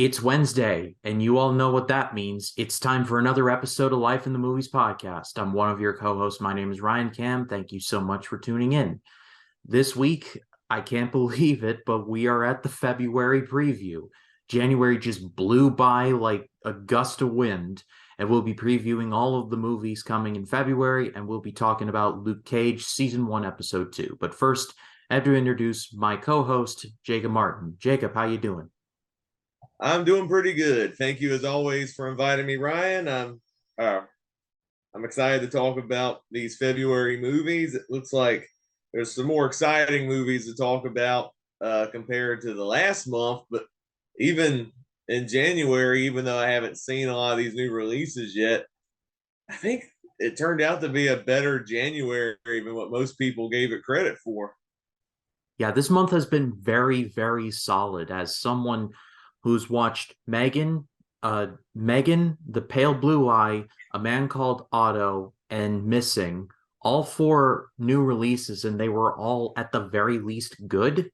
It's Wednesday, and you all know what that means. It's time for another episode of Life in the Movies podcast. I'm one of your co-hosts. My name is Ryan Cam. Thank you so much for tuning in. This week, I can't believe it, but we are at the February preview. January just blew by like a gust of wind, and we'll be previewing all of the movies coming in February, and we'll be talking about Luke Cage Season 1, Episode 2. But first, I have to introduce my co-host, Jacob Martin. Jacob, how you doing? I'm doing pretty good. Thank you as always for inviting me, Ryan. I'm excited to talk about these February movies. It looks like there's some more exciting movies to talk about compared to the last month, but even in January, even though I haven't seen a lot of these new releases yet, I think it turned out to be a better January than what most people gave it credit for. Yeah, this month has been very, very solid. As someone who's watched Megan, The Pale Blue Eye, A Man Called Otto, and Missing, all four new releases, and they were all at the very least good.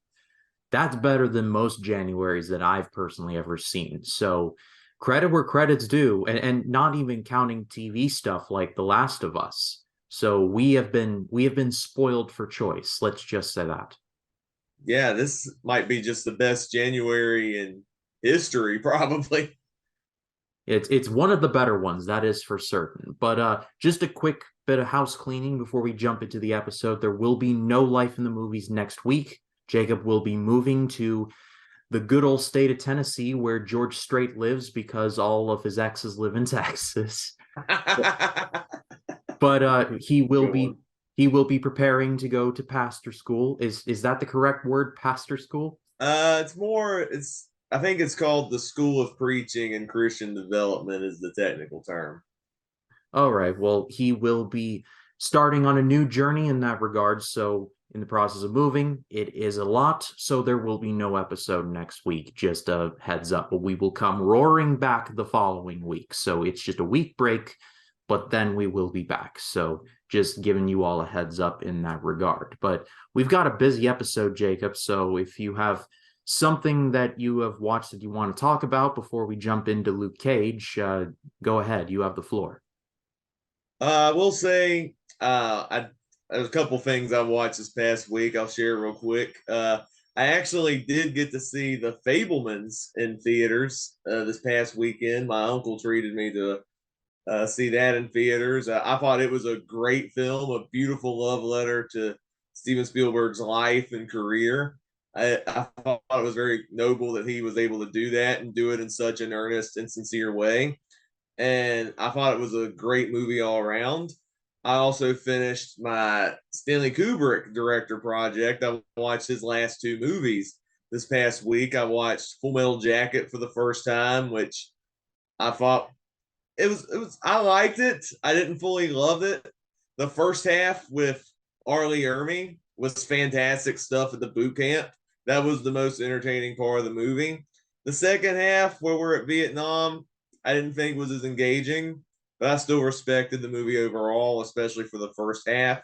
That's better than most Januaries that I've personally ever seen. So credit where credit's due, and not even counting TV stuff like The Last of Us. So we have been spoiled for choice. Let's just say that. Yeah, this might be just the best January in history, probably. It's one of the better ones, that is for certain. But just a quick bit of house cleaning before we jump into the episode. There will be no Life in the Movies next week. Jacob will be moving to the good old state of Tennessee where George Strait lives because all of his exes live in Texas. But he will be preparing to go to pastor school. Is that the correct word, pastor school? It's I think it's called the School of Preaching and Christian Development is the technical term. All right. Well, he will be starting on a new journey in that regard. So, in the process of moving, it is a lot. So, there will be no episode next week. Just a heads up. But we will come roaring back the following week. So, it's just a week break, but then we will be back. So, just giving you all a heads up in that regard. But we've got a busy episode, Jacob. So, if you have something that you have watched that you want to talk about before we jump into Luke Cage, go ahead. You have the floor. I will say, there's a couple things I watched this past week. I'll share real quick. I actually did get to see The Fablemans in theaters this past weekend. My uncle treated me to see that in theaters. I thought it was a great film, a beautiful love letter to Steven Spielberg's life and career. I thought it was very noble that he was able to do that and do it in such an earnest and sincere way. And I thought it was a great movie all around. I also finished my Stanley Kubrick director project. I watched his last two movies this past week. I watched Full Metal Jacket for the first time, which I thought I liked it. I didn't fully love it. The first half with Arlie Ermy was fantastic stuff at the boot camp. That was the most entertaining part of the movie. The second half, where we're at Vietnam, I didn't think was as engaging, but I still respected the movie overall, especially for the first half.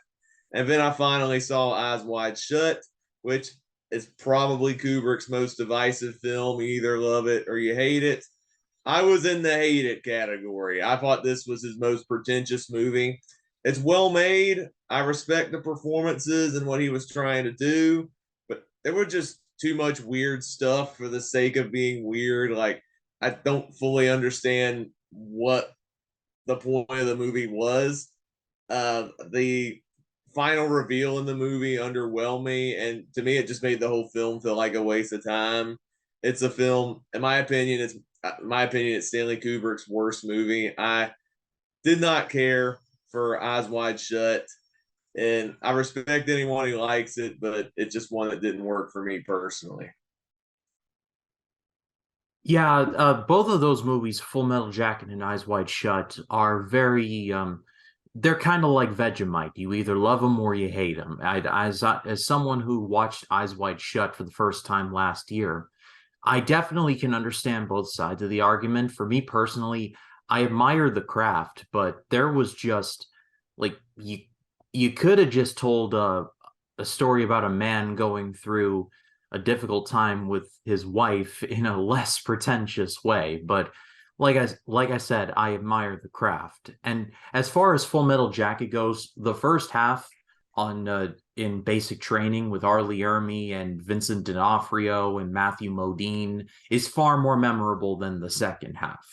And then I finally saw Eyes Wide Shut, which is probably Kubrick's most divisive film. You either love it or you hate it. I was in the hate it category. I thought this was his most pretentious movie. It's well made. I respect the performances and what he was trying to do, but there were just too much weird stuff for the sake of being weird. Like, I don't fully understand what the point of the movie was. The final reveal in the movie underwhelmed me, and to me, it just made the whole film feel like a waste of time. It's a film, in my opinion, it's Stanley Kubrick's worst movie. I did not care for Eyes Wide Shut, and I respect anyone who likes it, but it's just one that didn't work for me personally. Yeah, both of those movies, Full Metal Jacket and Eyes Wide Shut, are very they're kind of like Vegemite. You either love them or you hate them. As someone who watched Eyes Wide Shut for the first time last year, I definitely can understand both sides of the argument. For me personally, I admire the craft, but there was just like you could have just told a story about a man going through a difficult time with his wife in a less pretentious way. But like I said, I admire the craft. And as far as Full Metal Jacket goes, the first half on in basic training with Arlie Ermy and Vincent D'Onofrio and Matthew Modine is far more memorable than the second half.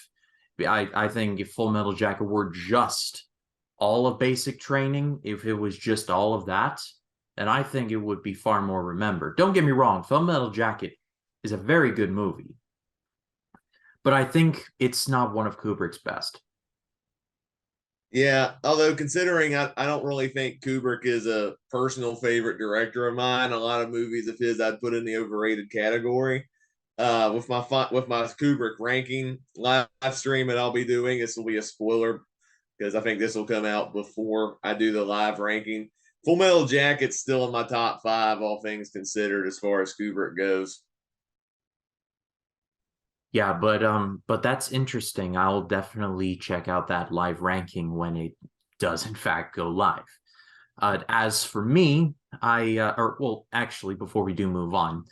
I think if Full Metal Jacket were just all of basic training, if it was just all of that, then I think it would be far more remembered. Don't get me wrong, Full Metal Jacket is a very good movie, but I think it's not one of Kubrick's best. Yeah, although considering I don't really think Kubrick is a personal favorite director of mine. A lot of movies of his I'd put in the overrated category. With my Kubrick ranking live stream that I'll be doing, this will be a spoiler because I think this will come out before I do the live ranking. Full Metal Jacket's still in my top five, all things considered, as far as Kubrick goes. Yeah, but that's interesting. I'll definitely check out that live ranking when it does in fact go live. As for me, or well, actually, before we do move on,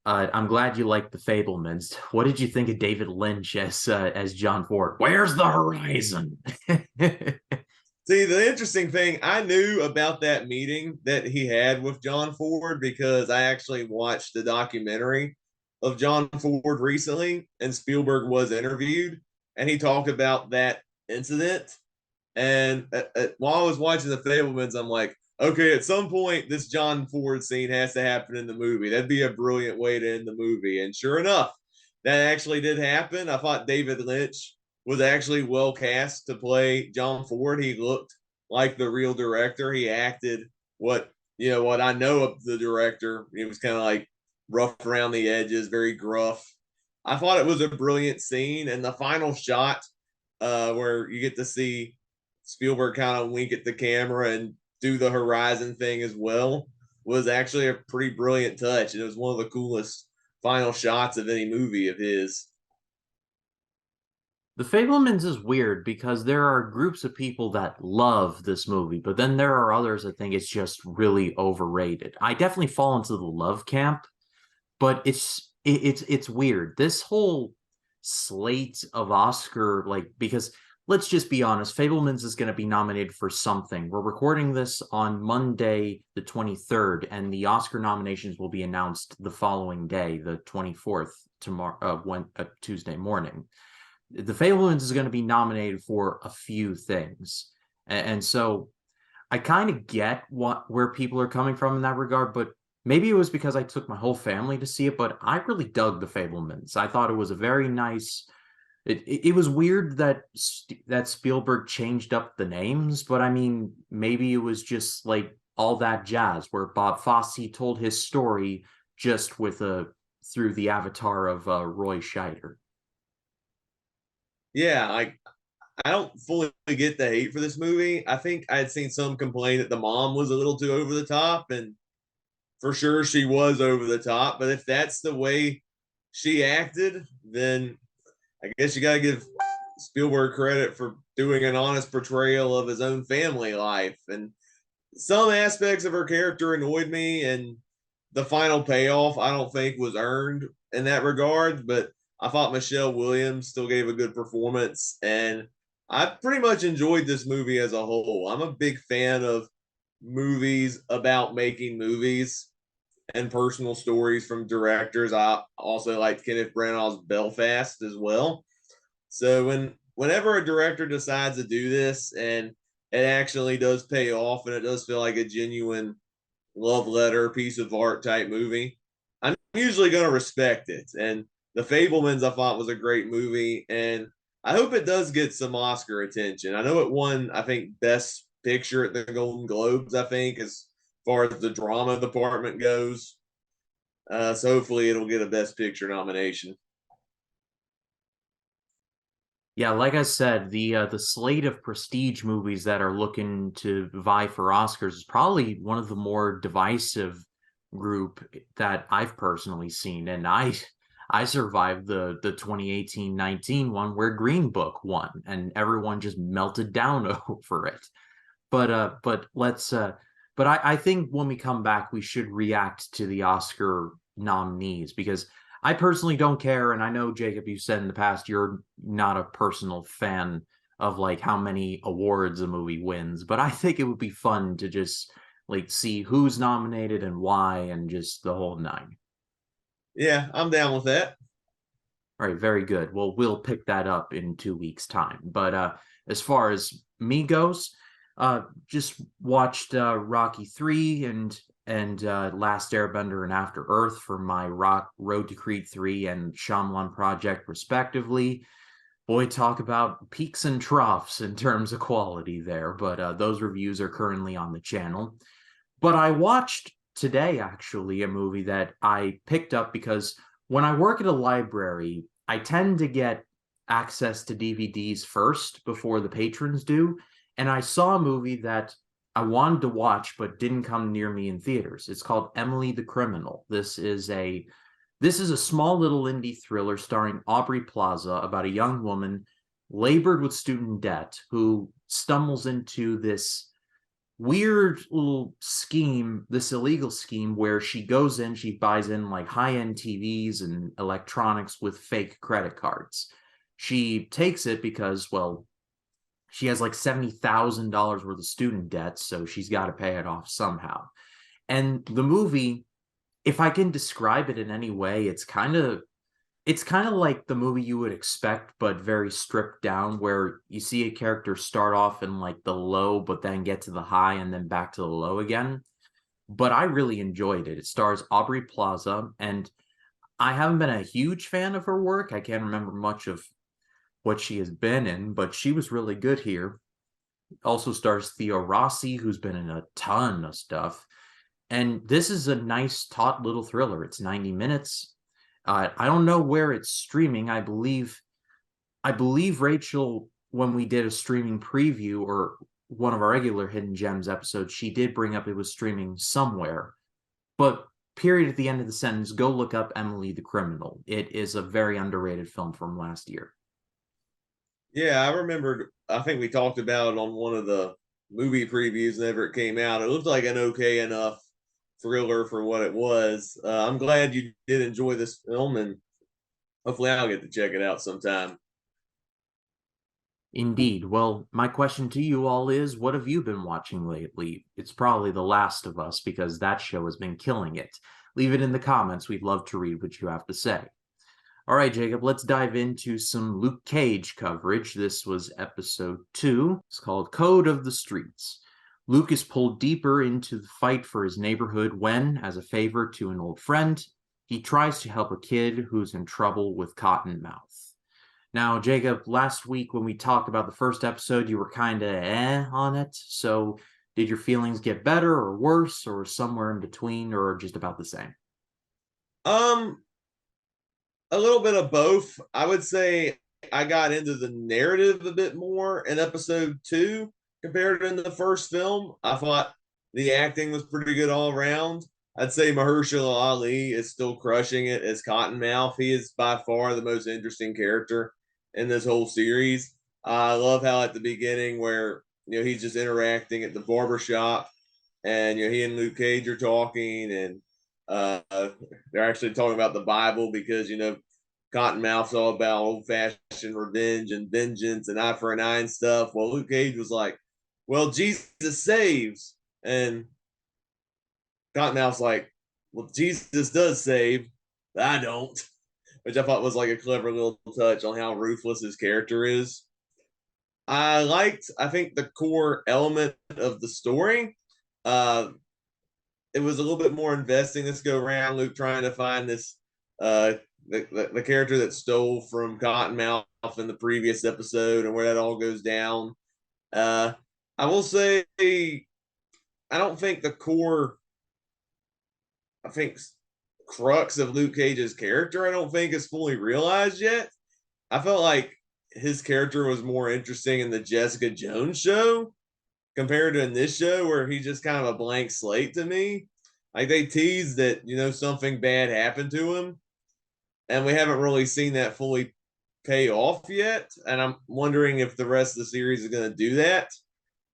I'm glad you liked The Fablemans. What did you think of David Lynch as John Ford? Where's the horizon? See, the interesting thing, I knew about that meeting that he had with John Ford because I actually watched the documentary of John Ford recently, and Spielberg was interviewed, and he talked about that incident. And while I was watching The Fablemans, I'm like, okay, at some point, this John Ford scene has to happen in the movie. That'd be a brilliant way to end the movie. And sure enough, that actually did happen. I thought David Lynch was actually well cast to play John Ford. He looked like the real director. He acted what I know of the director. He was kind of like rough around the edges, very gruff. I thought it was a brilliant scene, and the final shot where you get to see Spielberg kind of wink at the camera and do the horizon thing as well was actually a pretty brilliant touch. And it was one of the coolest final shots of any movie of his. The Fablemans is weird because there are groups of people that love this movie, but then there are others that think it's just really overrated. I definitely fall into the love camp, but it's weird. This whole slate of Oscar, like, because let's just be honest, Fablemans is going to be nominated for something. We're recording this on Monday the 23rd, and the Oscar nominations will be announced the following day, the 24th, tomorrow, Tuesday morning. The Fablemans is going to be nominated for a few things, and so I kind of get where people are coming from in that regard, but maybe it was because I took my whole family to see it, but I really dug The Fablemans. I thought it was a very nice. It was weird that Spielberg changed up the names, but I mean, maybe it was just like all that jazz where Bob Fosse told his story just with a through the avatar of Roy Scheider. Yeah, I don't fully get the hate for this movie. I think I had seen some complain that the mom was a little too over the top, and for sure she was over the top. But if that's the way she acted, then I guess you got to give Spielberg credit for doing an honest portrayal of his own family life. And some aspects of her character annoyed me, and the final payoff I don't think was earned in that regard. But I thought Michelle Williams still gave a good performance, and I pretty much enjoyed this movie as a whole. I'm a big fan of movies about making movies and personal stories from directors. I also like Kenneth Branagh's Belfast as well. So whenever a director decides to do this and it actually does pay off and it does feel like a genuine love letter, piece of art type movie, I'm usually going to respect it. And The Fablemans I thought was a great movie, and I hope it does get some Oscar attention. I know it won, I think, Best Picture at the Golden Globes, I think, as far as the drama department goes. So hopefully it'll get a Best Picture nomination. Yeah, like I said, the slate of prestige movies that are looking to vie for Oscars is probably one of the more divisive group that I've personally seen. And I survived the 2018-19 one where Green Book won and everyone just melted down over it. But let's but I think when we come back we should react to the Oscar nominees because I personally don't care. And I know, Jacob, you said in the past you're not a personal fan of like how many awards a movie wins, but I think it would be fun to just like see who's nominated and why and just the whole nine. Yeah, I'm down with that. All right, very good. Well, we'll pick that up in 2 weeks' time. But as far as me goes, just watched Rocky 3 and Last Airbender and After Earth for my Rock Road to Creed 3 and Shyamalan project, respectively. Boy, talk about peaks and troughs in terms of quality there. But those reviews are currently on the channel. But I watched today actually a movie that I picked up because when I work at a library, I tend to get access to DVDs first before the patrons do. And I saw a movie that I wanted to watch but didn't come near me in theaters. It's called Emily the Criminal. This is a small little indie thriller starring Aubrey Plaza about a young woman labored with student debt who stumbles into this weird little scheme, this illegal scheme where she goes in, she buys in like high-end TVs and electronics with fake credit cards. She takes it because, well, she has like $70,000 worth of student debt, so she's got to pay it off somehow. And the movie, if I can describe it in any way, it's kind of like the movie you would expect, but very stripped down, where you see a character start off in like the low, but then get to the high and then back to the low again. But I really enjoyed it. It stars Aubrey Plaza, and I haven't been a huge fan of her work. I can't remember much of what she has been in, but she was really good here. Also stars Theo Rossi, who's been in a ton of stuff. And this is a nice, taut little thriller. It's 90 minutes. I don't know where it's streaming. I believe Rachel, when we did a streaming preview or one of our regular Hidden Gems episodes, she did bring up it was streaming somewhere. But period at the end of the sentence, go look up Emily the Criminal. It is a very underrated film from last year. Yeah, I remembered. I think we talked about it on one of the movie previews whenever it came out. It looked like an okay enough thriller for what it was. I'm glad you did enjoy this film, and hopefully I'll get to check it out sometime. Indeed. Well, my question to you all is, what have you been watching lately? It's probably The Last of Us because that show has been killing it. Leave it in the comments. We'd love to read what you have to say. All right, Jacob, let's dive into some Luke Cage coverage. This was episode 2. It's called Code of the Streets. Luke is pulled deeper into the fight for his neighborhood when, as a favor to an old friend, he tries to help a kid who's in trouble with cotton mouth. Now, Jacob, last week when we talked about the first episode, you were kind of on it. So, did your feelings get better or worse or somewhere in between or just about the same? Um, a little bit of both. I would say I got into the narrative a bit more in episode 2 compared to in the first film. I thought the acting was pretty good all around. I'd say Mahershala Ali is still crushing it as Cottonmouth. He is by far the most interesting character in this whole series. I love how at the beginning where he's just interacting at the barbershop and he and Luke Cage are talking and uh, they're actually talking about the Bible because Cottonmouth's all about old fashioned revenge and vengeance and eye for an eye and stuff. Well, Luke Cage was like, "Well, Jesus saves," and Cottonmouth's like, "Well, Jesus does save, but I don't," which I thought was like a clever little touch on how ruthless his character is. I think, the core element of the story. Uh, it was a little bit more investing this go around. Luke trying to find this uh the character that stole from Cottonmouth in the previous episode and where that all goes down. Uh I will say I don't think the core I think crux of Luke Cage's character I don't think is fully realized yet. I felt like his character was more interesting in the Jessica Jones show compared to in this show where he's just kind of a blank slate to me. Like they teased that, something bad happened to him, and we haven't really seen that fully pay off yet. And I'm wondering if the rest of the series is going to do that.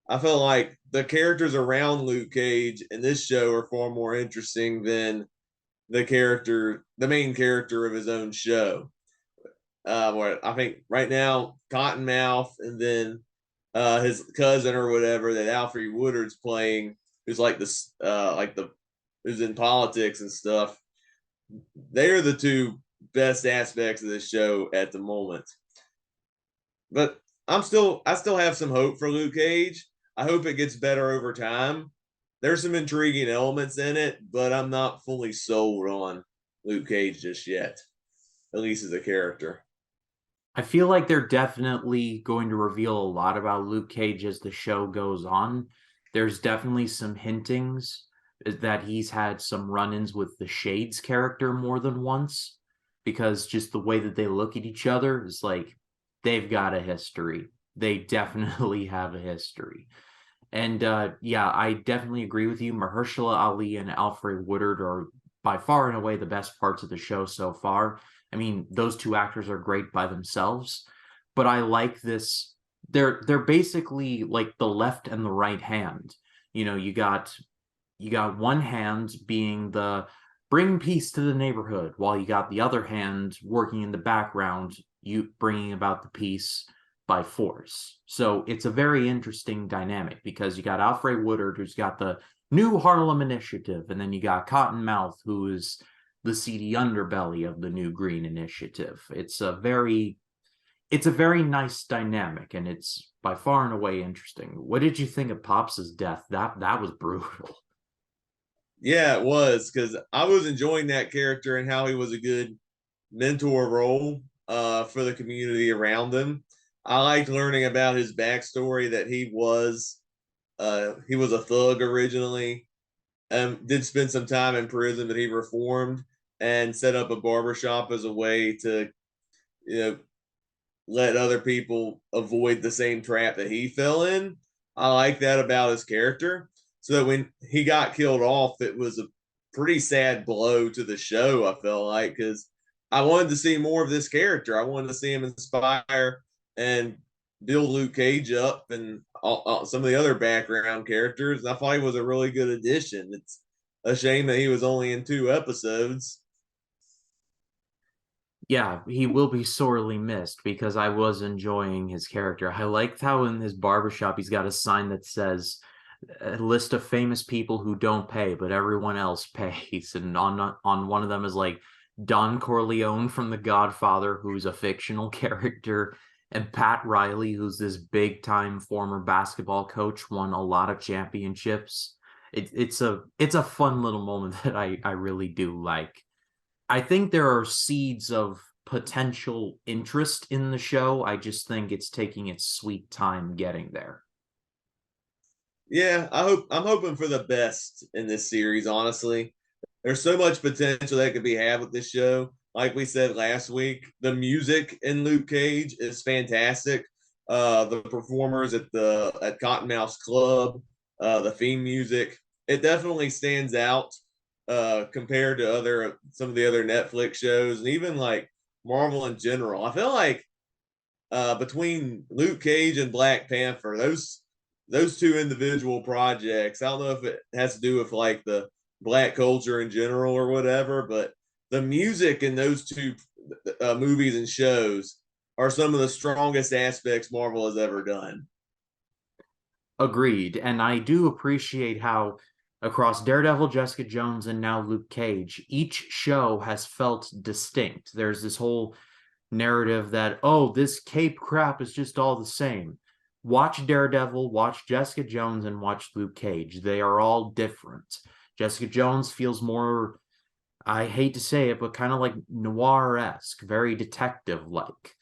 I feel like the characters around Luke Cage in this show are far more interesting than the main character of his own show. Where I think right now Cottonmouth, and then his cousin or whatever that Alfred Woodard's playing, who's like this, who's in politics and stuff. They are the two best aspects of this show at the moment. But I still have some hope for Luke Cage. I hope it gets better over time. There's some intriguing elements in it, but I'm not fully sold on Luke Cage just yet, at least as a character. I feel like they're definitely going to reveal a lot about Luke Cage as the show goes on. There's definitely some hintings that he's had some run-ins with the Shades character more than once, because just the way that they look at each other is like they've got a history. They definitely have a history. And yeah, I definitely agree with you. Mahershala Ali and Alfred Woodard are by far and away the best parts of the show so far. I mean, those two actors are great by themselves, but I like this. They're basically like the left and the right hand. You know, you got one hand being the bring peace to the neighborhood, while you got the other hand working in the background, you bringing about the peace by force. So it's a very interesting dynamic because you got Alfred Woodard, who's got the New Harlem Initiative, and then you got Cottonmouth, who is the seedy underbelly of the New Green Initiative. It's a very nice dynamic, and it's by far and away interesting. What did you think of Pops's death? That was brutal. Yeah, it was because I was enjoying that character and how he was a good mentor role for the community around him. I liked learning about his backstory that he was a thug originally. Did spend some time in prison, but he reformed and set up a barbershop as a way to, you know, let other people avoid the same trap that he fell in. I like that about his character. So that when he got killed off, it was a pretty sad blow to the show, I felt like, because I wanted to see more of this character. I wanted to see him inspire and build Luke Cage up and some of the other background characters. And I thought he was a really good addition. It's a shame that he was only in 2 episodes. Yeah, he will be sorely missed because I was enjoying his character. I liked how in his barbershop he's got a sign that says a list of famous people who don't pay, but everyone else pays. And on one of them is like Don Corleone from The Godfather, who's a fictional character, and Pat Riley, who's this big time former basketball coach, won a lot of championships. It's a fun little moment that I really do like. I think there are seeds of potential interest in the show. I just think it's taking its sweet time getting there. Yeah, I'm hoping for the best in this series, honestly. There's so much potential that could be had with this show. Like we said last week, the music in Luke Cage is fantastic. The performers at Cottonmouth's Club, the theme music, it definitely stands out compared to other some of the other Netflix shows and even like Marvel in general. I feel like between Luke Cage and Black Panther, those two individual projects. I don't know if it has to do with like the black culture in general or whatever, but the music in those two movies and shows are some of the strongest aspects Marvel has ever done. Agreed. And I do appreciate how across Daredevil, Jessica Jones, and now Luke Cage, each show has felt distinct. There's this whole narrative that, oh, this cape crap is just all the same. Watch Daredevil, watch Jessica Jones, and watch Luke Cage. They are all different. Jessica Jones feels more, I hate to say it, but kind of like noir-esque, very detective-like.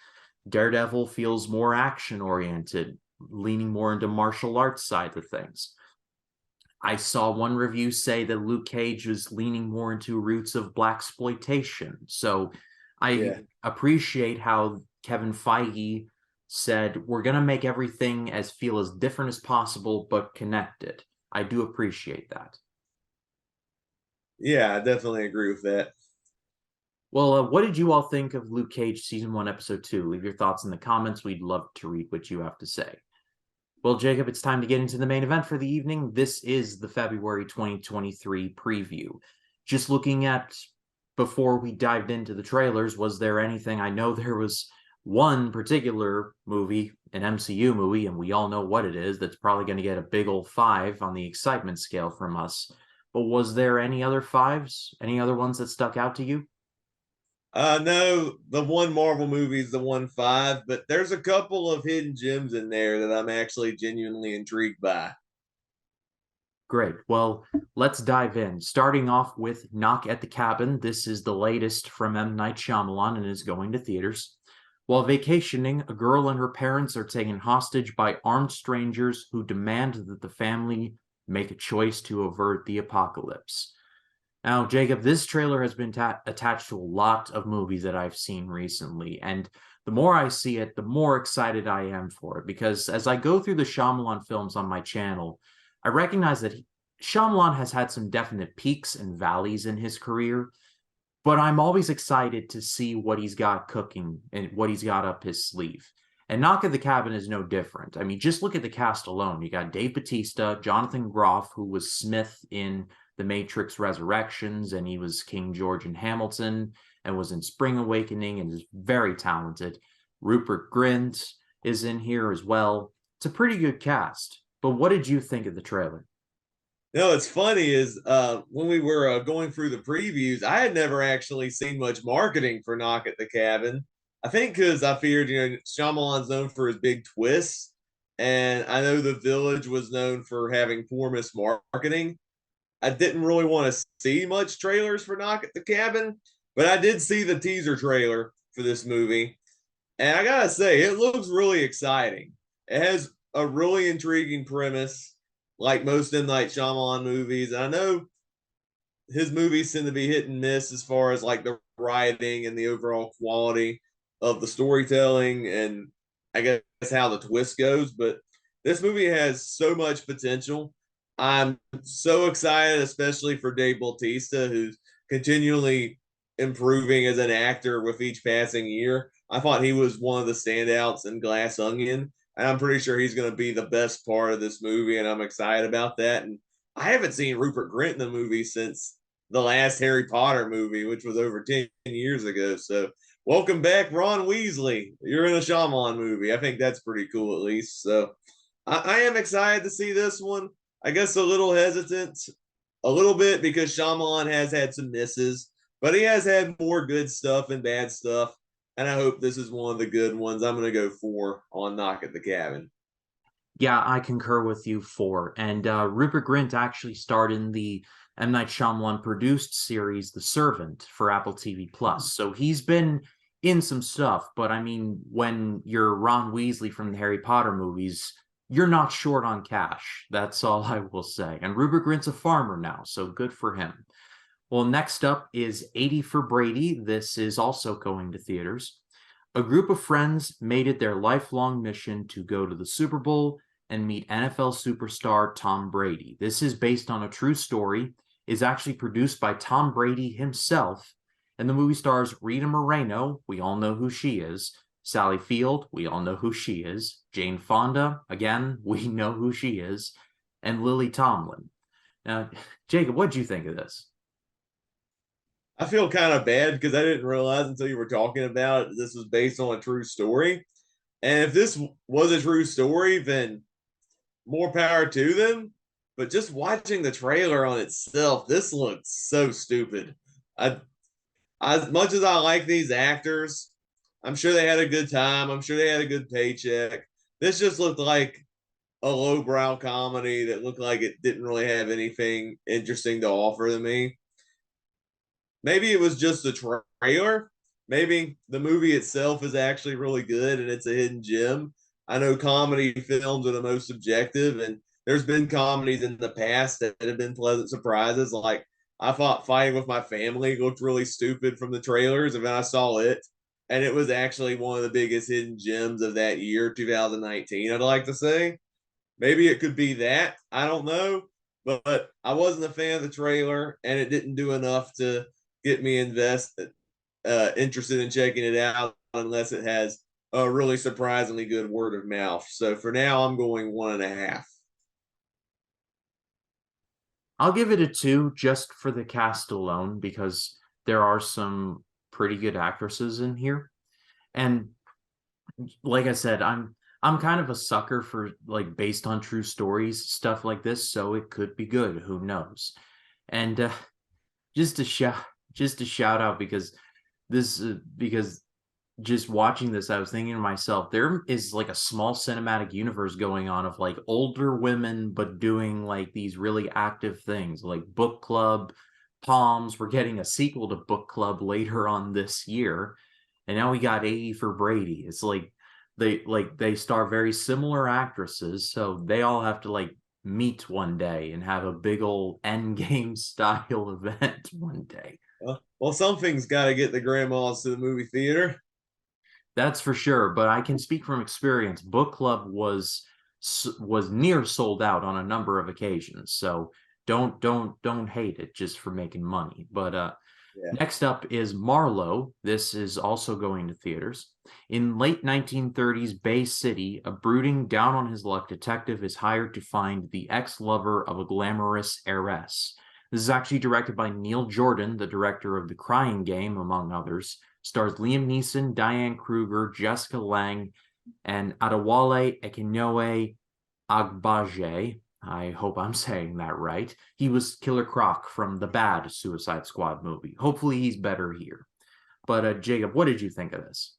Daredevil feels more action-oriented, leaning more into martial arts side of things. I saw one review say that Luke Cage was leaning more into roots of blaxploitation. So I Yeah. appreciate how Kevin Feige said we're gonna make everything as feel as different as possible but connected. I do appreciate that. Yeah, I definitely agree with that. Well, what did you all think of Luke Cage season 1, episode 2? Leave your thoughts in the comments. We'd love to read what you have to say. Well, Jacob, it's time to get into the main event for the evening. This is the February 2023 preview. Just looking at before we dived into the trailers, was there anything? I know there was one particular movie, an MCU movie, and we all know what it is, that's probably going to get a big old 5 on the excitement scale from us. But was there any other 5s? Any other ones that stuck out to you? No, the one Marvel movie is the 1-5, but there's a couple of hidden gems in there that I'm actually genuinely intrigued by. Great. Well, let's dive in. Starting off with Knock at the Cabin. This is the latest from M. Night Shyamalan and is going to theaters. While vacationing, a girl and her parents are taken hostage by armed strangers who demand that the family make a choice to avert the apocalypse. Now, Jacob, this trailer has been attached to a lot of movies that I've seen recently, and the more I see it, the more excited I am for it. Because as I go through the Shyamalan films on my channel, I recognize that Shyamalan has had some definite peaks and valleys in his career, but I'm always excited to see what he's got cooking and what he's got up his sleeve. And Knock at the Cabin is no different. I mean, just look at the cast alone. You got Dave Bautista, Jonathan Groff, who was Smith in The Matrix Resurrections, and he was King George in Hamilton, and was in Spring Awakening, and is very talented. Rupert Grint is in here as well. It's a pretty good cast. But what did you think of the trailer? It's funny is when we were going through the previews, I had never actually seen much marketing for Knock at the Cabin. I think because I feared, Shyamalan's known for his big twists, and I know The Village was known for having poor mismarketing. I didn't really want to see much trailers for Knock at the Cabin, but I did see the teaser trailer for this movie, and I gotta say, it looks really exciting. It has a really intriguing premise, like most M. Night Shyamalan movies. And I know his movies tend to be hit and miss as far as like the writing and the overall quality of the storytelling, and I guess how the twist goes. But this movie has so much potential. I'm so excited, especially for Dave Bautista, who's continually improving as an actor with each passing year. I thought he was one of the standouts in Glass Onion, and I'm pretty sure he's going to be the best part of this movie, and I'm excited about that. And I haven't seen Rupert Grint in the movie since the last Harry Potter movie, which was over 10 years ago. So, welcome back, Ron Weasley. You're in a Shyamalan movie. I think that's pretty cool, at least. So, I am excited to see this one. I guess a little hesitant, a little bit, because Shyamalan has had some misses, but he has had more good stuff and bad stuff. And I hope this is one of the good ones. I'm going to go 4 on Knock at the Cabin. Yeah, I concur with you 4. And Rupert Grint actually starred in the M. Night Shyamalan produced series The Servant for Apple TV Plus. So he's been in some stuff, but I mean, when you're Ron Weasley from the Harry Potter movies, you're not short on cash. That's all I will say. And Rupert Grint's a farmer now, so good for him. Well, next up is 80 for Brady. This is also going to theaters. A group of friends made it their lifelong mission to go to the Super Bowl and meet NFL superstar Tom Brady. This is based on a true story, is actually produced by Tom Brady himself, and the movie stars Rita Moreno, we all know who she is, Sally Field, we all know who she is, Jane Fonda, again, we know who she is, and Lily Tomlin. Now, Jacob, what did you think of this? I feel kind of bad because I didn't realize until you were talking about it this was based on a true story. And if this was a true story, then more power to them. But just watching the trailer on itself, this looks so stupid. I, as much as I like these actors, I'm sure they had a good time. I'm sure they had a good paycheck. This just looked like a lowbrow comedy that looked like it didn't really have anything interesting to offer to me. Maybe it was just the trailer. Maybe the movie itself is actually really good and it's a hidden gem. I know comedy films are the most subjective, and there's been comedies in the past that have been pleasant surprises. Like I thought Fighting with My Family looked really stupid from the trailers, and then I saw it, and it was actually one of the biggest hidden gems of that year, 2019. I'd like to say maybe it could be that. I don't know, but I wasn't a fan of the trailer, and it didn't do enough to get me interested in checking it out unless it has a really surprisingly good word of mouth. So for now, I'm going 1.5. I'll give it a 2 just for the cast alone because there are some pretty good actresses in here. And like I said, I'm kind of a sucker for like based on true stories, stuff like this, so it could be good, who knows. And just to shout just to shout out because just watching this, I was thinking to myself, there is like a small cinematic universe going on of like older women, but doing like these really active things like book club, Palms. We're getting a sequel to Book Club later on this year. And now we got 80 for Brady. It's like they star very similar actresses, so they all have to like meet one day and have a big old end game style event one day. Well, something's got to get the grandmas to the movie theater. That's for sure, but I can speak from experience. Book Club was near sold out on a number of occasions. So don't hate it just for making money. But Yeah. next up is Marlowe. This is also going to theaters. In late 1930s Bay City, a brooding, down on his luck detective is hired to find the ex-lover of a glamorous heiress. This is actually directed by Neil Jordan, the director of The Crying Game, among others. Stars Liam Neeson, Diane Kruger, Jessica Lange, and Adewale Akinnuoye Agbaje. I hope I'm saying that right. He was Killer Croc from the bad Suicide Squad movie. Hopefully he's better here. But Jacob, what did you think of this?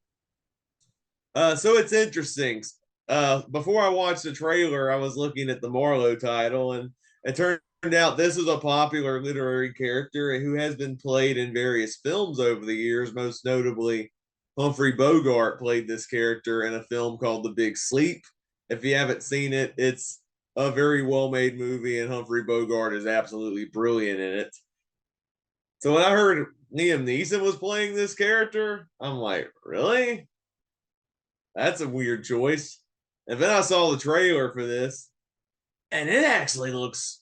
So it's interesting. Before I watched the trailer, I was looking at the Marlowe title, and it turned out this is a popular literary character who has been played in various films over the years. Most notably, Humphrey Bogart played this character in a film called The Big Sleep. If you haven't seen it, it's a very well made movie, and Humphrey Bogart is absolutely brilliant in it. So when I heard Liam Neeson was playing this character, I'm like, really? That's a weird choice. And then I saw the trailer for this, and it actually looks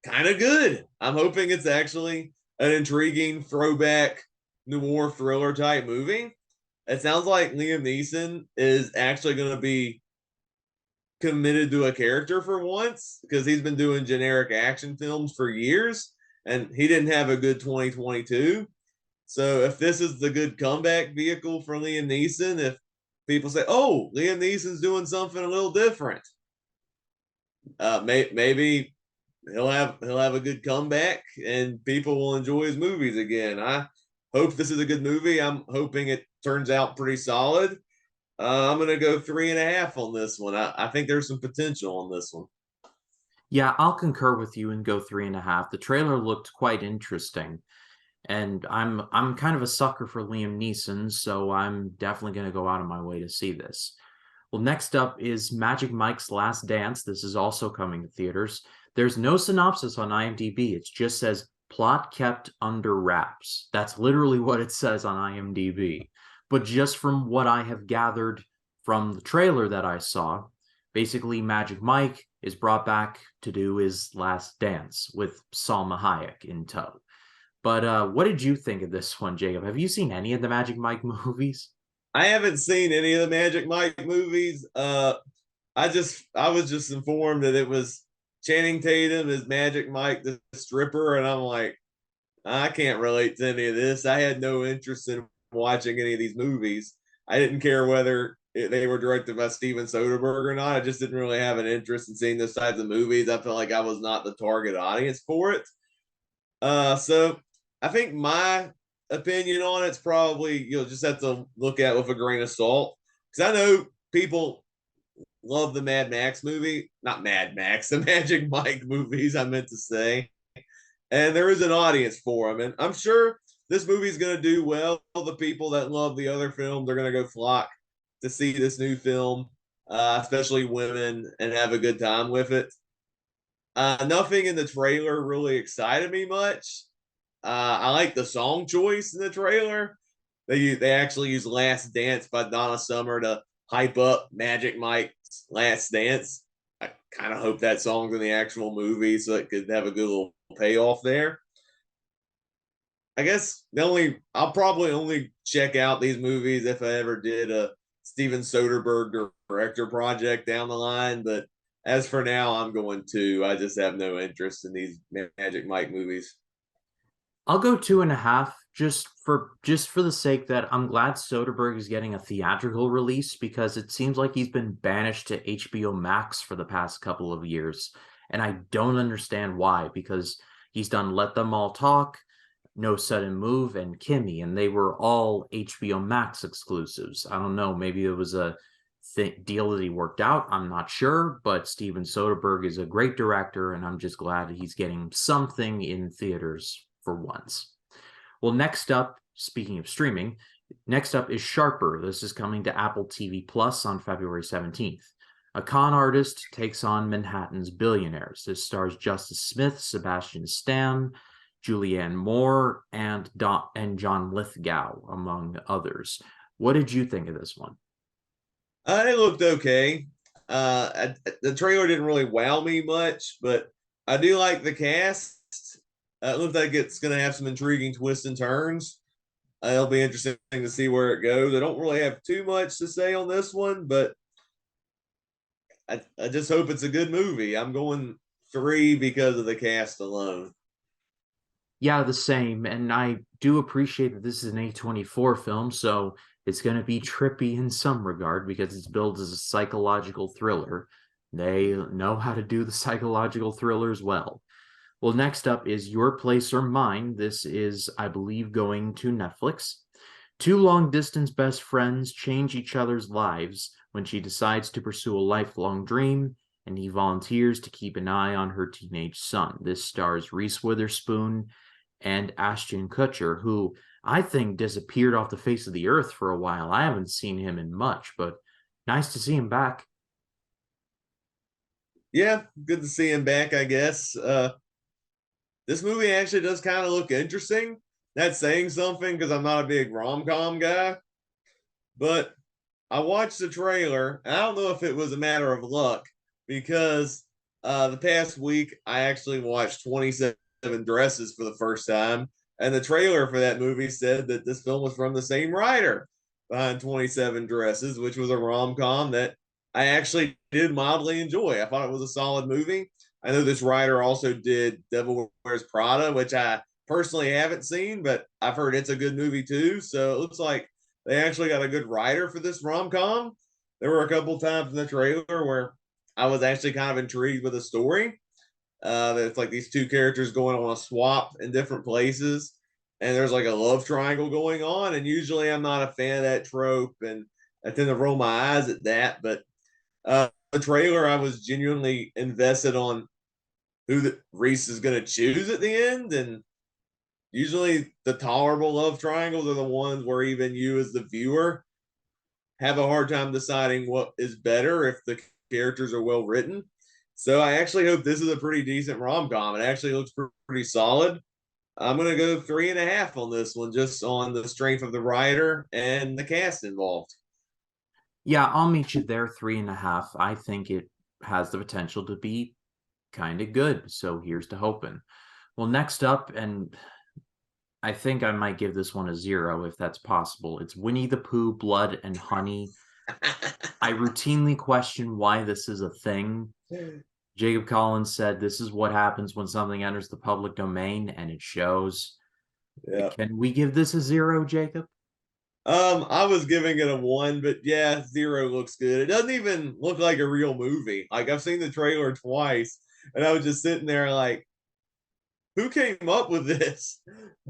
kind of good. I'm hoping it's actually an intriguing throwback noir thriller type movie. It sounds like Liam Neeson is actually going to be committed to a character for once because he's been doing generic action films for years and he didn't have a good 2022. So if this is the good comeback vehicle for Liam Neeson, if people say, "Oh, Liam Neeson's doing something a little different," maybe he'll have a good comeback and people will enjoy his movies again. I hope this is a good movie. I'm hoping it turns out pretty solid. I'm gonna go 3.5 on this one. I think there's some potential on this one. Yeah, I'll concur with you and go 3.5. The trailer looked quite interesting, and I'm kind of a sucker for Liam Neeson, so I'm definitely going to go out of my way to see this. Well, next up is Magic Mike's Last Dance. This is also coming to theaters. There's no synopsis on IMDb. It just says plot kept under wraps. That's literally what it says on IMDb. But just from what I have gathered from the trailer that I saw, basically Magic Mike is brought back to do his last dance with Salma Hayek in tow. But what did you think of this one, Jacob? Have you seen any of the Magic Mike movies? I haven't seen any of the Magic Mike movies. I was just informed that it was Channing Tatum as Magic Mike the stripper, and I'm like, I can't relate to any of this. I had no interest in watching any of these movies. I didn't care whether they were directed by Steven Soderbergh or not. I just didn't really have an interest in seeing those types of movies. I felt like I was not the target audience for it. So I think my opinion on it's probably you'll just have to look at with a grain of salt because I know people love the Mad Max movie, not Mad Max, the Magic Mike movies. I meant to say, and there is an audience for them, and I'm sure this movie is going to do well. The people that love the other films are going to go flock to see this new film, especially women, and have a good time with it. Nothing in the trailer really excited me much. I like the song choice in the trailer. They actually use "Last Dance" by Donna Summer to hype up Magic Mike's Last Dance. I kind of hope that song's in the actual movie so it could have a good little payoff there. I guess I'll probably only check out these movies if I ever did a Steven Soderbergh director project down the line. But as for now, I'm going to. I just have no interest in these Magic Mike movies. I'll go 2.5 just for the sake that I'm glad Soderbergh is getting a theatrical release because it seems like he's been banished to HBO Max for the past couple of years. And I don't understand why, because he's done Let Them All Talk, No Sudden Move, and Kimmy, and they were all HBO Max exclusives. I don't know, maybe it was a deal that he worked out. I'm not sure, but Steven Soderbergh is a great director, and I'm just glad he's getting something in theaters for once. Well, next up, speaking of streaming, next up is Sharper. This is coming to Apple TV Plus on February 17th. A con artist takes on Manhattan's billionaires. This stars Justice Smith, Sebastian Stan, Julianne Moore, and John Lithgow, among others. What did you think of this one? It looked okay. The trailer didn't really wow me much, but I do like the cast. It looks like it's going to have some intriguing twists and turns. It'll be interesting to see where it goes. I don't really have too much to say on this one, but I just hope it's a good movie. I'm going 3 because of the cast alone. Yeah, the same. And I do appreciate that this is an A24 film, so it's going to be trippy in some regard because it's billed as a psychological thriller. They know how to do the psychological thrillers well. Well, next up is Your Place or Mine. This is, I believe, going to Netflix. Two long distance best friends change each other's lives when she decides to pursue a lifelong dream, and he volunteers to keep an eye on her teenage son. This stars Reese Witherspoon and Ashton Kutcher, who I think disappeared off the face of the earth for a while. I haven't seen him in much, but nice to see him back. Yeah, good to see him back, I guess. This movie actually does kind of look interesting. That's saying something because I'm not a big rom com guy, but I watched the trailer, and I don't know if it was a matter of luck because the past week I actually watched 27 Dresses for the first time, and the trailer for that movie said that this film was from the same writer behind 27 Dresses, which was a rom com that I actually did mildly enjoy. I thought it was a solid movie. I know this writer also did Devil Wears Prada, which I personally haven't seen, but I've heard it's a good movie too. So it looks like they actually got a good writer for this rom com. There were a couple times in the trailer where I was actually kind of intrigued with the story. It's like these two characters going on a swap in different places, and there's like a love triangle going on. And usually, I'm not a fan of that trope, and I tend to roll my eyes at that. But the trailer, I was genuinely invested on Reese is going to choose at the end, and usually the tolerable love triangles are the ones where even you as the viewer have a hard time deciding what is better if the characters are well written. So I actually hope this is a pretty decent rom com. It actually looks pretty solid. I'm gonna go 3.5 on this one, just on the strength of the writer and the cast involved. Yeah, I'll meet you there, 3.5. I think it has the potential to be kind of good. So here's to hoping. Well, next up, and I think I might give this one a 0 if that's possible. It's Winnie the Pooh, Blood and Honey. I routinely question why this is a thing. Jacob Collins said this is what happens when something enters the public domain, and it shows. Yeah. Can we give this a 0, Jacob? I was giving it a 1, but yeah, 0 looks good. It doesn't even look like a real movie. Like I've seen the trailer twice, and I was just sitting there like, who came up with this?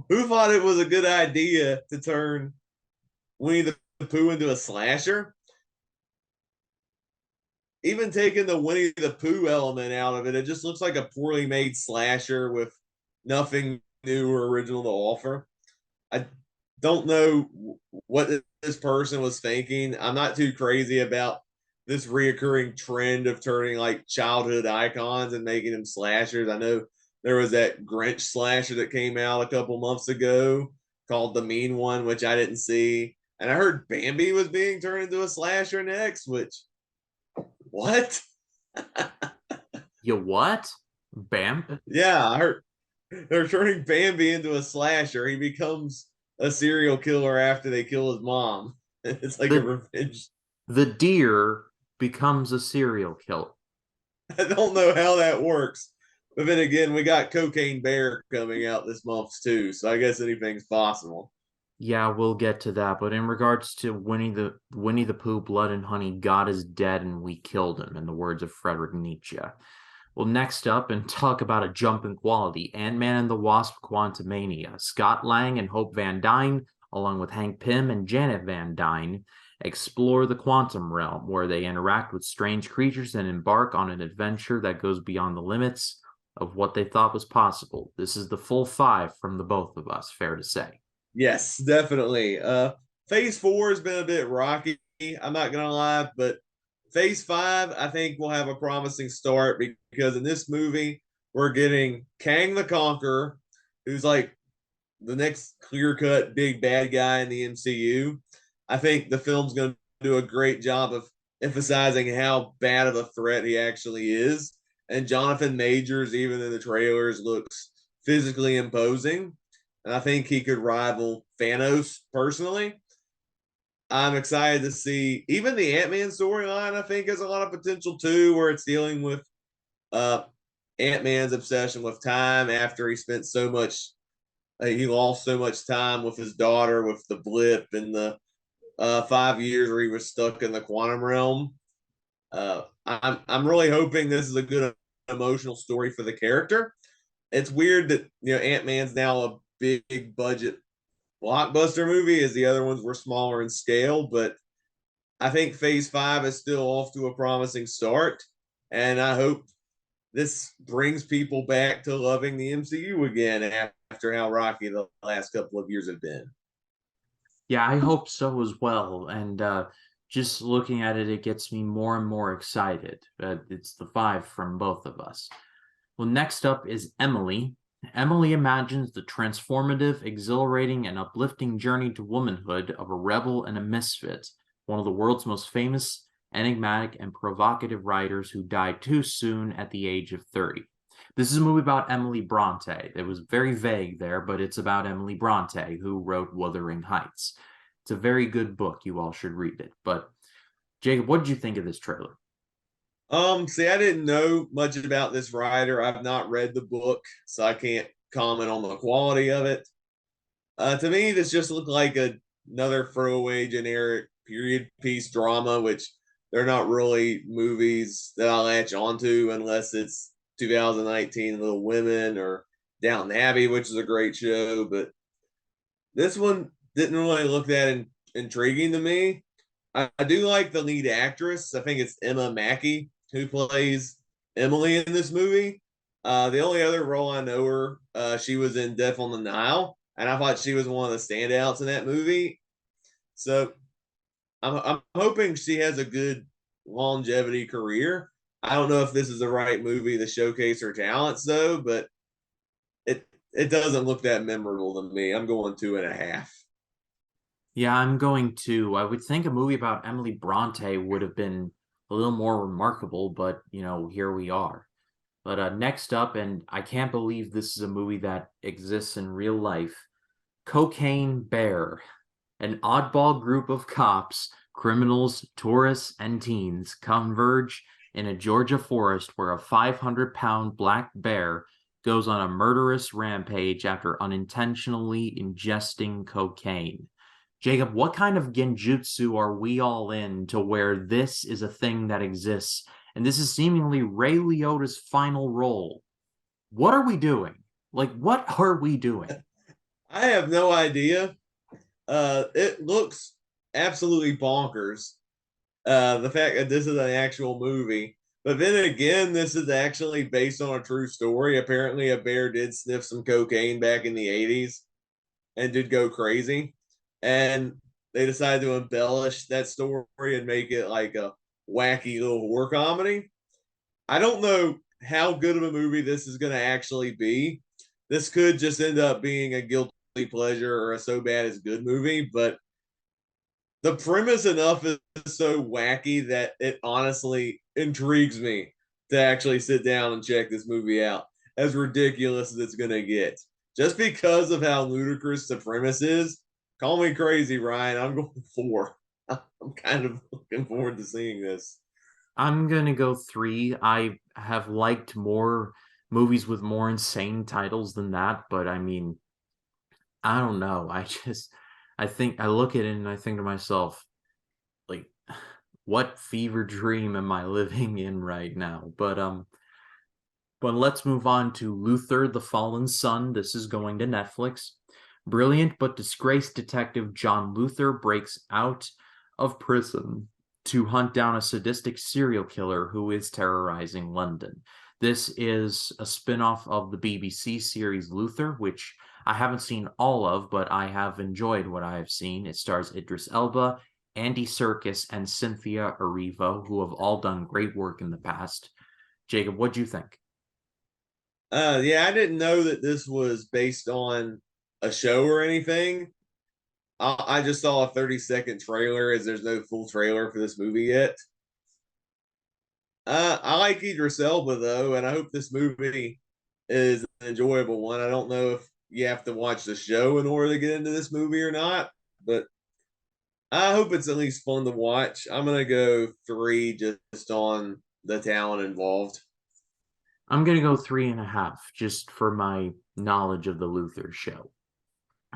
Who thought it was a good idea to turn Winnie the Pooh into a slasher? Even taking the Winnie the Pooh element out of it, it just looks like a poorly made slasher with nothing new or original to offer. I don't know what this person was thinking. I'm not too crazy about this reoccurring trend of turning like childhood icons and making them slashers. I know there was that Grinch slasher that came out a couple months ago called The Mean One, which I didn't see. And I heard Bambi was being turned into a slasher next, which what? You what? Bam? Yeah, I heard they're turning Bambi into a slasher. He becomes a serial killer after they kill his mom. It's like a The revenge. the deer becomes a serial killer. I don't know how that works, But then again, we got Cocaine Bear coming out this month too, so I guess anything's possible. Yeah, we'll get to that. But in regards to Winnie the Pooh, Blood and Honey, God is dead and we killed him, in the words of Friedrich Nietzsche. Well, next up, and talk about a jump in quality, Ant-Man and the Wasp: Quantumania. Scott Lang and Hope Van Dyne, along with Hank Pym and Janet Van Dyne, explore the quantum realm where they interact with strange creatures and embark on an adventure that goes beyond the limits of what they thought was possible. This is the full five from the both of us, fair to say. Yes, definitely. Phase four has been a bit rocky. I'm not gonna lie, but phase five, I think, will have a promising start because in this movie, we're getting Kang the Conqueror, who's like the next clear cut big bad guy in the MCU. I think the film's going to do a great job of emphasizing how bad of a threat he actually is. And Jonathan Majors, even in the trailers, looks physically imposing. And I think he could rival Thanos personally. I'm excited to see even the Ant-Man storyline. I think has a lot of potential too, where it's dealing with uh, Ant-Man's obsession with time after he spent so much he lost so much time with his daughter with the blip and the 5 years where he was stuck in the quantum realm. I'm really hoping this is a good emotional story for the character. It's weird that Ant Man's now a big budget blockbuster movie, as the other ones were smaller in scale. But I think Phase Five is still off to a promising start, and I hope this brings people back to loving the MCU again after how rocky the last couple of years have been. Yeah, I hope so as well. And just looking at it, it gets me more and more excited. It's the five from both of us. Well, next up is Emily. Emily imagines the transformative, exhilarating, and uplifting journey to womanhood of a rebel and a misfit, one of the world's most famous, enigmatic, and provocative writers who died too soon at the age of 30. This is a movie about Emily Bronte. It was very vague there, but it's about Emily Bronte, who wrote Wuthering Heights. It's a very good book. You all should read it. But Jacob, what did you think of this trailer? See, I didn't know much about this writer. I've not read the book, so I can't comment on the quality of it. To me, this just looked like another throwaway generic period piece drama, which they're not really movies that I latch onto unless it's 2019 Little Women or Downton Abbey, which is a great show. But this one didn't really look that intriguing to me. I do like the lead actress. I think it's Emma Mackey who plays Emily in this movie. The only other role I know her, she was in Death on the Nile, and I thought she was one of the standouts in that movie. So I'm hoping she has a good longevity career. I don't know if this is the right movie to showcase her talents though, but it doesn't look that memorable to me. I'm going 2.5. Yeah, I'm going to. I would think a movie about Emily Bronte would have been a little more remarkable, but here we are. But next up, and I can't believe this is a movie that exists in real life, Cocaine Bear. An oddball group of cops, criminals, tourists, and teens converge in a Georgia forest where a 500-pound black bear goes on a murderous rampage after unintentionally ingesting cocaine. Jacob, what kind of genjutsu are we all in to where this is a thing that exists, and this is seemingly Ray Liotta's final role? What are we doing? Like, what are we doing? I have no idea. It looks absolutely bonkers. The fact that this is an actual movie, but then again, this is actually based on a true story. Apparently, a bear did sniff some cocaine back in the '80s and did go crazy, and they decided to embellish that story and make it like a wacky little horror comedy. I don't know how good of a movie this is going to actually be. This could just end up being a guilty pleasure or a so bad it's good movie, but the premise enough is so wacky that it honestly intrigues me to actually sit down and check this movie out, as ridiculous as it's going to get. Just because of how ludicrous the premise is, call me crazy, Ryan. I'm going 4. I'm kind of looking forward to seeing this. I'm gonna go three. I have liked more movies with more insane titles than that, but I mean, I don't know. I think I look at it and I think to myself, like, what fever dream am I living in right now? But let's move on to Luther, the Fallen Son. This is going to Netflix. Brilliant but disgraced detective John Luther breaks out of prison to hunt down a sadistic serial killer who is terrorizing London. This is a spin-off of the BBC series Luther, which I haven't seen all of, but I have enjoyed what I have seen. It stars Idris Elba, Andy Serkis, and Cynthia Erivo, who have all done great work in the past. Jacob, what do you think? Yeah, I didn't know that this was based on a show or anything. I just saw a 30-second trailer, as there's no full trailer for this movie yet. I like Idris Elba though, and I hope this movie is an enjoyable one. I don't know if you have to watch the show in order to get into this movie or not, but I hope it's at least fun to watch. I'm gonna go three just on the talent involved. I'm going to go 3.5 just for my knowledge of the Luther show.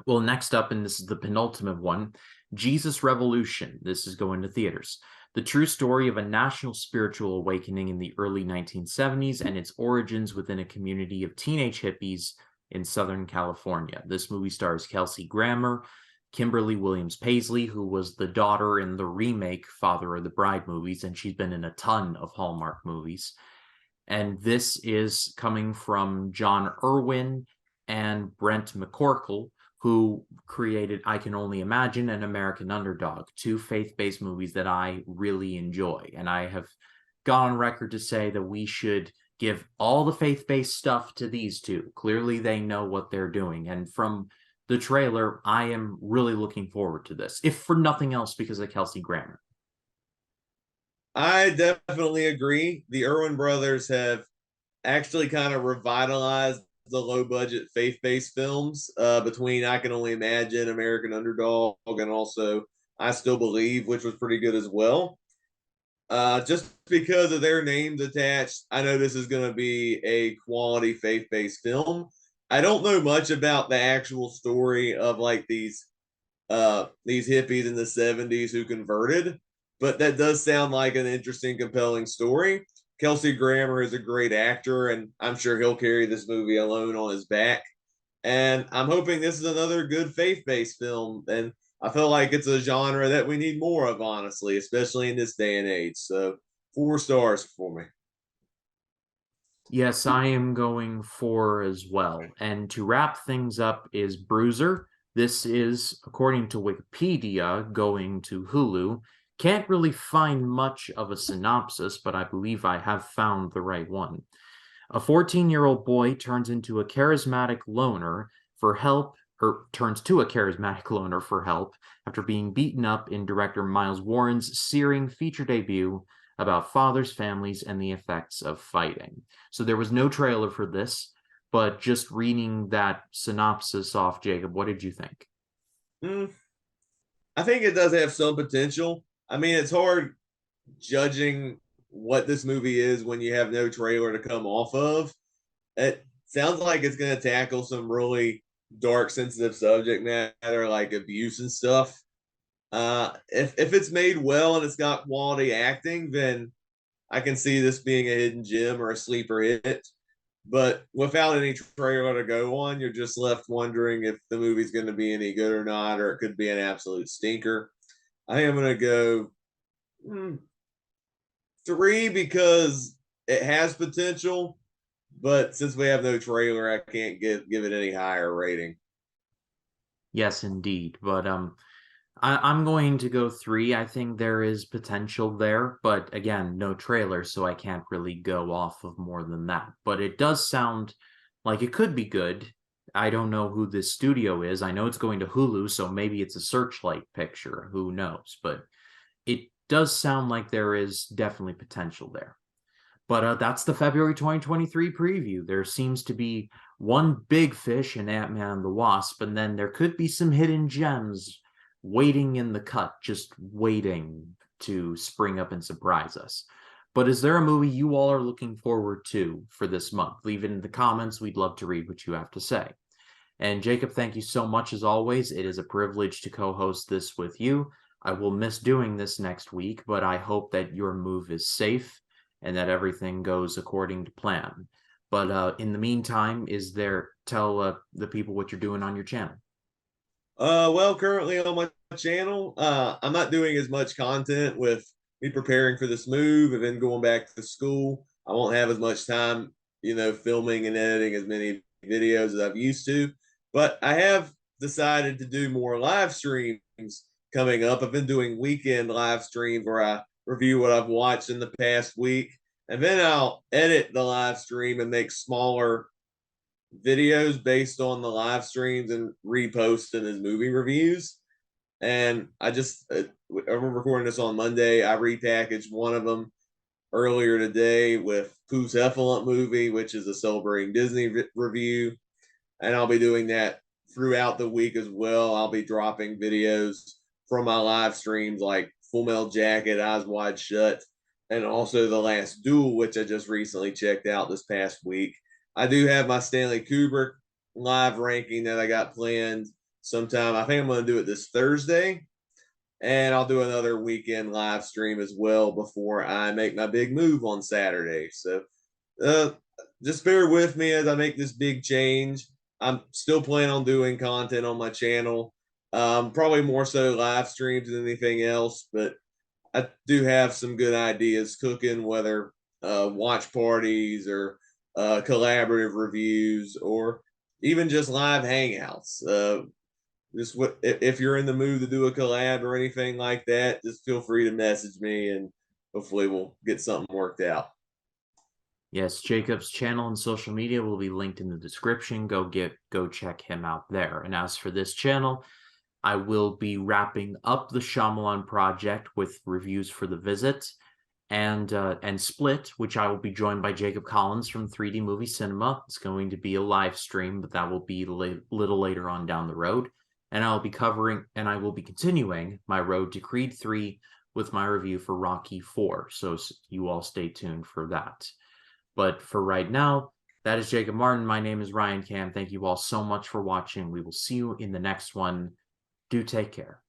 Well, next up, and this is the penultimate one, Jesus Revolution. This is going to theaters. The true story of a national spiritual awakening in the early 1970s and its origins within a community of teenage hippies in Southern California. This movie stars Kelsey Grammer, Kimberly Williams Paisley, who was the daughter in the remake Father of the Bride movies, and she's been in a ton of Hallmark movies. And this is coming from John Irwin and Brent McCorkle, who created I Can Only Imagine and American Underdog, two faith-based movies that I really enjoy. And I have gone on record to say that we should give all the faith-based stuff to these two. Clearly, they know what they're doing. And from the trailer, I am really looking forward to this, if for nothing else, because of Kelsey Grammer. I definitely agree. The Irwin brothers have actually kind of revitalized the low budget faith based films between I Can Only Imagine, American Underdog, and also I Still Believe, which was pretty good as well. Just because of their names attached, I know this is going to be a quality faith based film. I don't know much about the actual story of like these hippies in the 70s who converted, but that does sound like an interesting, compelling story. Kelsey Grammer is a great actor, and I'm sure he'll carry this movie alone on his back. And I'm hoping this is another good faith based film. And I feel like it's a genre that we need more of, honestly, especially in this day and age. So, 4 stars for me. Yes, I am going for as well. And to wrap things up is Bruiser. This is, according to Wikipedia, going to Hulu. Can't really find much of a synopsis, but I believe I have found the right one. A 14-year-old boy turns into a charismatic loner for help, or turns to a charismatic loner for help after being beaten up in director Miles Warren's searing feature debut about fathers, families, and the effects of fighting. So there was no trailer for this, but just reading that synopsis off, Jacob, what did you think? Mm, I think it does have some potential. I mean, it's hard judging what this movie is when you have no trailer to come off of. It sounds like it's going to tackle some really dark, sensitive subject matter like abuse and stuff. If it's made well and it's got quality acting, then I can see this being a hidden gem or a sleeper hit. But without any trailer to go on, you're just left wondering if the movie's going to be any good or not, or it could be an absolute stinker. I am going to go hmm, three because it has potential, but since we have no trailer, I can't give it any higher rating. Yes, indeed. But I'm going to go 3. I think there is potential there, but again, no trailer, so I can't really go off of more than that. But it does sound like it could be good. I don't know who this studio is. I know it's going to Hulu, so maybe it's a Searchlight picture. Who knows? But it does sound like there is definitely potential there. But that's the February 2023 preview. There seems to be one big fish in Ant-Man and the Wasp, and then there could be some hidden gems waiting in the cut, just waiting to spring up and surprise us. But is there a movie you all are looking forward to for this month? Leave it in the comments. We'd love to read what you have to say. And Jacob, thank you so much as always. It is a privilege to co-host this with you. I will miss doing this next week, but I hope that your move is safe and that everything goes according to plan. But in the meantime, tell the people what you're doing on your channel. Well, currently on my channel, I'm not doing as much content with me preparing for this move and then going back to school. I won't have as much time, filming and editing as many videos as I've used to. But I have decided to do more live streams coming up. I've been doing weekend live streams where I review what I've watched in the past week, and then I'll edit the live stream and make smaller videos based on the live streams and reposting his movie reviews. And I'm recording this on Monday. I repackaged one of them earlier today with Pooh's Heffalump movie, which is a celebrating Disney review. And I'll be doing that throughout the week as well. I'll be dropping videos from my live streams like Full Metal Jacket, Eyes Wide Shut, and also The Last Duel, which I just recently checked out this past week. I do have my Stanley Kubrick live ranking that I got planned sometime. I think I'm going to do it this Thursday, and I'll do another weekend live stream as well before I make my big move on Saturday. So uh, just bear with me as I make this big change. I'm still planning on doing content on my channel, probably more so live streams than anything else, but I do have some good ideas cooking, whether watch parties or collaborative reviews or even just live hangouts. Just what if you're in the mood to do a collab or anything like that, just feel free to message me and hopefully we'll get something worked out. Yes, Jacob's channel and social media will be linked in the description. Go check him out there. And as for this channel, I will be wrapping up the Shyamalan project with reviews for The Visit and Split, which I will be joined by Jacob Collins from 3D Movie Cinema. It's going to be a live stream, but that will be a little later on down the road. And I will be continuing my road to Creed 3 with my review for Rocky 4. So you all stay tuned for that. But for right now, that is Jacob Martin. My name is Ryan Cam. Thank you all so much for watching. We will see you in the next one. Do take care.